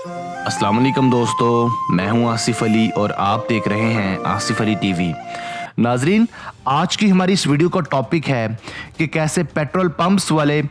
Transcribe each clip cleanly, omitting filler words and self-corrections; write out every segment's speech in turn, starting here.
अस्सलाम वालेकुम दोस्तों, मैं हूं आसिफ अली और आप देख रहे हैं आसिफ अली टीवी। नाजरीन, आज की हमारी इस वीडियो का टॉपिक है कि कैसे पेट्रोल पंप्स वाले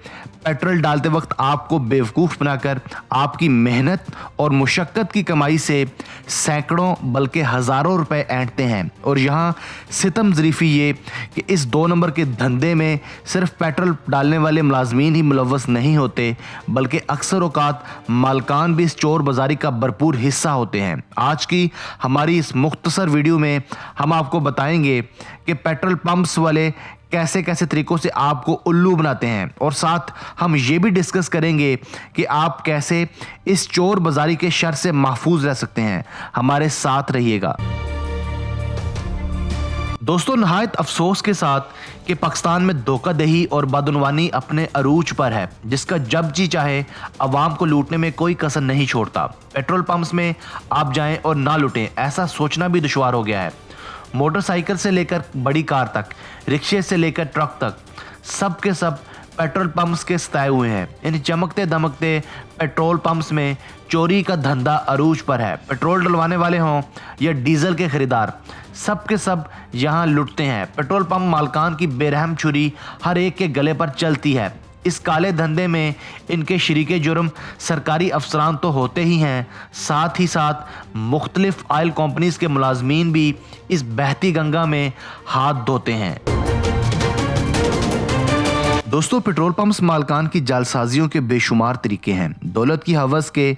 पेट्रोल डालते वक्त आपको बेवकूफ़ बनाकर आपकी मेहनत और मुशक्क़त की कमाई से सैकड़ों बल्कि हज़ारों रुपए ऐंठते हैं। और यहाँ सितम ज़रीफ़ी ये कि इस 2 नंबर के धंधे में सिर्फ पेट्रोल डालने वाले मुलाजमीन ही मुलव्वस नहीं होते, बल्कि अक्सर औक़ात मालकान भी इस चोर बाज़ारी का भरपूर हिस्सा होते हैं। आज की हमारी इस मुख्तसर वीडियो में हम आपको बताएंगे कि पेट्रोल पंप्स वाले कैसे कैसे तरीकों से आपको उल्लू बनाते हैं, और साथ हम ये भी डिस्कस करेंगे कि आप कैसे इस चोर बाज़ारी के शर से महफूज रह सकते हैं। हमारे साथ रहिएगा। दोस्तों, नहायत अफसोस के साथ कि पाकिस्तान में धोखाधड़ी और बदनवानी अपने अरूज पर है, जिसका जब जी चाहे अवाम को लूटने में कोई कसर नहीं छोड़ता। पेट्रोल पंप्स में आप जाएं और ना लूटें, ऐसा सोचना भी दुश्वार हो गया है। मोटरसाइकिल से लेकर बड़ी कार तक, रिक्शे से लेकर ट्रक तक, सब के सब पेट्रोल पंप्स के सताए हुए हैं। इन चमकते दमकते पेट्रोल पंप्स में चोरी का धंधा अरूज पर है। पेट्रोल डलवाने वाले हों या डीजल के खरीदार, सब के सब यहाँ लुटते हैं। पेट्रोल पंप मालकान की बेरहम छुरी हर एक के गले पर चलती है। इस काले धंधे में इनके शरीके जुर्म सरकारी अफसरान तो होते ही हैं, साथ ही साथ मुख्तलिफ ऑयल कंपनीज के मुलाजमीन भी इस बहती गंगा में हाथ धोते हैं। दोस्तों, पेट्रोल पंप्स मालकान की जालसाजियों के बेशुमार तरीके हैं। दौलत की हवस के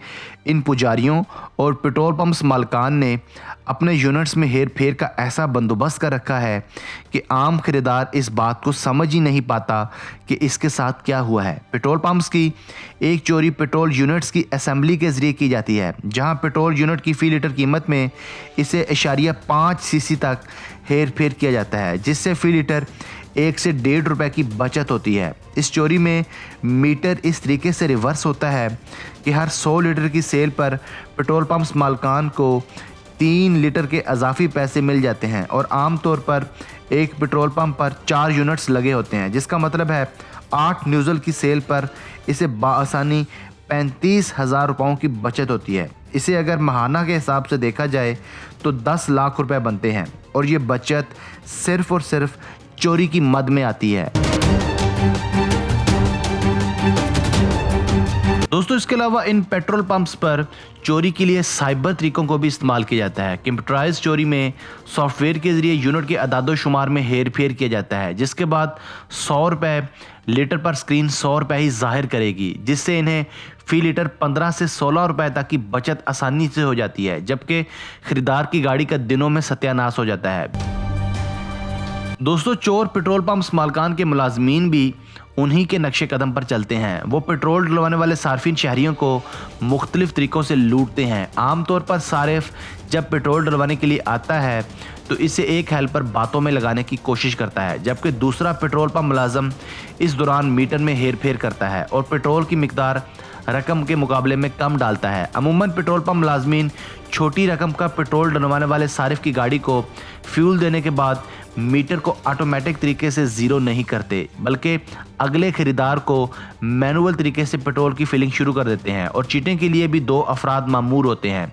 इन पुजारियों और पेट्रोल पंप्स मालकान ने अपने यूनिट्स में हेर फेर का ऐसा बंदोबस्त कर रखा है कि आम खरीदार इस बात को समझ ही नहीं पाता कि इसके साथ क्या हुआ है। पेट्रोल पंप्स की एक चोरी पेट्रोल यूनिट्स की असेंबली के ज़रिए की जाती है, जहां पेट्रोल यूनिट की फ़ी लीटर कीमत में इसे 0.5 सीसी तक हेर फेर किया जाता है, जिससे फ़ी लीटर 1 से 1.5 रुपए की बचत होती है। इस चोरी में मीटर इस तरीके से रिवर्स होता है कि हर 100 लीटर की सेल पर पेट्रोल पंप्स मालकान को 3 लीटर के अजाफी पैसे मिल जाते हैं, और आम तौर पर एक पेट्रोल पंप पर 4 यूनिट्स लगे होते हैं, जिसका मतलब है 8 न्यूज़ल की सेल पर इसे बाआसानी 35,000 रुपयों की बचत होती है। इसे अगर माहाना के हिसाब से देखा जाए तो 10 लाख रुपए बनते हैं, और ये बचत सिर्फ और सिर्फ चोरी की मद में आती है। दोस्तों, इसके अलावा इन पेट्रोल पंप्स पर चोरी के लिए साइबर तरीकों को भी इस्तेमाल किया जाता है। कंप्यूटराइज चोरी में सॉफ्टवेयर के जरिए यूनिट के अदादो शुमार में हेर फेर किया जाता है, जिसके बाद 100 रुपये लीटर पर स्क्रीन 100 रुपये ही जाहिर करेगी, जिससे इन्हें फ़ी लीटर 15 से 16 रुपये तक की बचत आसानी से हो जाती है, जबकि खरीदार की गाड़ी का दिनों में सत्यानाश हो जाता है। दोस्तों, चोर पेट्रोल पंप्स मालकान के मुलाजमीन भी उन्हीं के नक्शे कदम पर चलते हैं। वो पेट्रोल डलवाने वाले सार्फिन शहरियों को मुख्तलिफ तरीक़ों से लूटते हैं। आमतौर पर सारिफ जब पेट्रोल डलवाने के लिए आता है तो इसे एक हेल्पर बातों में लगाने की कोशिश करता है, जबकि दूसरा पेट्रोल पंप मुलाजम इस दौरान मीटर में हेर फेर करता है और पेट्रोल की मिकदार रकम के मुकाबले में कम डालता है। अमूमन पेट्रोल पंप मुलाजमीन छोटी रकम का पेट्रोल डलवाने वाले सारिफ की गाड़ी को फ्यूल देने के बाद मीटर को ऑटोमेटिक तरीके से ज़ीरो नहीं करते, बल्कि अगले खरीदार को मैनुअल तरीके से पेट्रोल की फिलिंग शुरू कर देते हैं। और चीटिंग के लिए भी 2 अफराद मामूर होते हैं।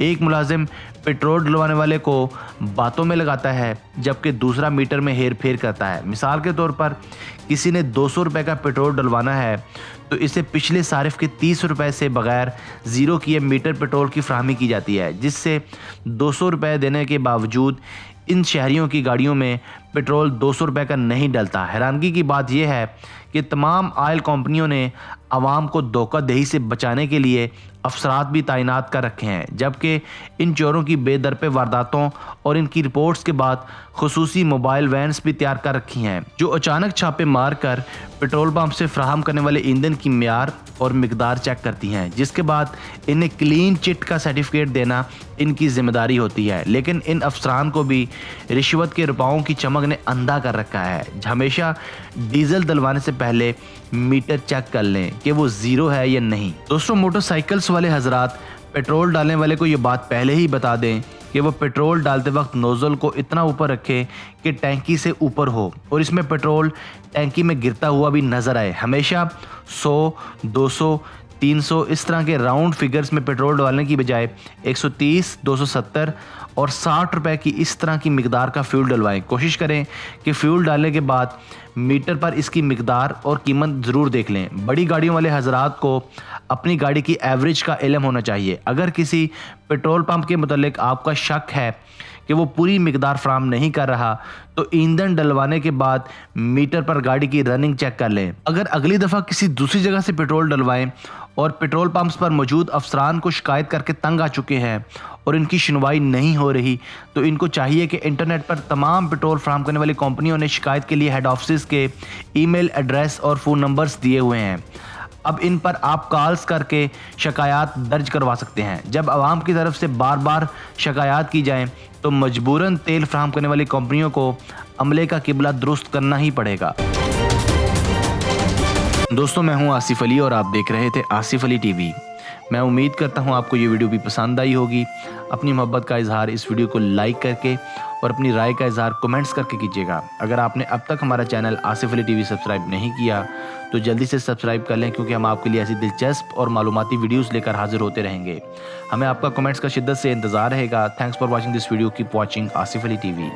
एक मुलाजिम पेट्रोल डलवाने वाले को बातों में लगाता है, जबकि दूसरा मीटर में हेर फेर करता है। मिसाल के तौर पर किसी ने 200 रुपये का पेट्रोल डलवाना है तो इसे पिछले सारिफ के 30 रुपये से बगैर ज़ीरो किए मीटर पेट्रोल की फराहमी की जाती है, जिससे 200 रुपये देने के बावजूद इन शहरियों की गाड़ियों में पेट्रोल 200 रुपये का नहीं डलता। हैरानगी की बात यह है कि तमाम ऑयल कंपनियों ने आवाम को धोखाधड़ी से बचाने के लिए अफसरात भी तैनात कर रखे हैं, जबकि इन चोरों की बेदरपे वारदातों और इनकी रिपोर्ट्स के बाद खुसूसी मोबाइल वैन्स भी तैयार कर रखी हैं, जो अचानक छापे मार कर पेट्रोल पंप से फ्राहम करने वाले ईंधन की मियार और मिकदार चेक करती हैं, जिसके बाद इन्हें क्लीन चिट का सर्टिफिकेट देना इनकी जिम्मेदारी होती है। लेकिन इन अफसरान को भी रिश्वत के रुपयों की चमक ने अंधा कर रखा है। हमेशा डीजल डलवाने से पहले मीटर चेक कर लें कि वो ज़ीरो है या नहीं। दोस्तों, मोटरसाइकिल्स वाले हजरात पेट्रोल डालने वाले को ये बात पहले ही बता दें कि वो पेट्रोल डालते वक्त नोज़ल को इतना ऊपर रखे कि टैंकी से ऊपर हो और इसमें पेट्रोल टैंकी में गिरता हुआ भी नज़र आए। हमेशा 100, 200, 300 इस तरह के राउंड फिगर्स में पेट्रोल डलवाने की बजाय 130, 270 और 60 रुपए की इस तरह की मिकदार का फ्यूल डलवाएं। कोशिश करें कि फ्यूल डालने के बाद मीटर पर इसकी मिकदार और कीमत ज़रूर देख लें। बड़ी गाड़ियों वाले हजरात को अपनी गाड़ी की एवरेज का इल्म होना चाहिए। अगर किसी पेट्रोल पंप के मुतालिक आपका शक है कि वो पूरी मिकदार फराहम नहीं कर रहा तो ईंधन डलवाने के बाद मीटर पर गाड़ी की रनिंग चेक कर लें। अगर अगली दफ़ा किसी दूसरी जगह से पेट्रोल डलवाएं और पेट्रोल पंप्स पर मौजूद अफसरान को शिकायत करके तंग आ चुके हैं और इनकी सुनवाई नहीं हो रही तो इनको चाहिए कि इंटरनेट पर तमाम पेट्रोल फराहम करने वाली कंपनियों ने शिकायत के लिए हेड ऑफिस के ईमेल एड्रेस और फ़ोन नंबर्स दिए हुए हैं। अब इन पर आप कॉल्स करके शिकायत दर्ज करवा सकते हैं। जब आवाम की तरफ से बार बार शिकायत की जाए तो मजबूरन तेल फराहम करने वाली कंपनियों को अमले का किबला दुरुस्त करना ही पड़ेगा। दोस्तों, मैं हूं आसिफ अली और आप देख रहे थे आसिफ अली टीवी। मैं उम्मीद करता हूं आपको ये वीडियो भी पसंद आई होगी। अपनी मोहब्बत का इजहार इस वीडियो को लाइक करके और अपनी राय का इजहार कमेंट्स करके कीजिएगा। अगर आपने अब तक हमारा channel Asif Ali TV subscribe नहीं किया तो जल्दी से सब्सक्राइब कर लें, क्योंकि हम आपके लिए ऐसी दिलचस्प और मालूमाती वीडियोस लेकर हाजिर होते रहेंगे। हमें आपका कमेंट्स का शिद्दत से इंतज़ार रहेगा। Thanks for watching this video. Keep watching Asif Ali TV.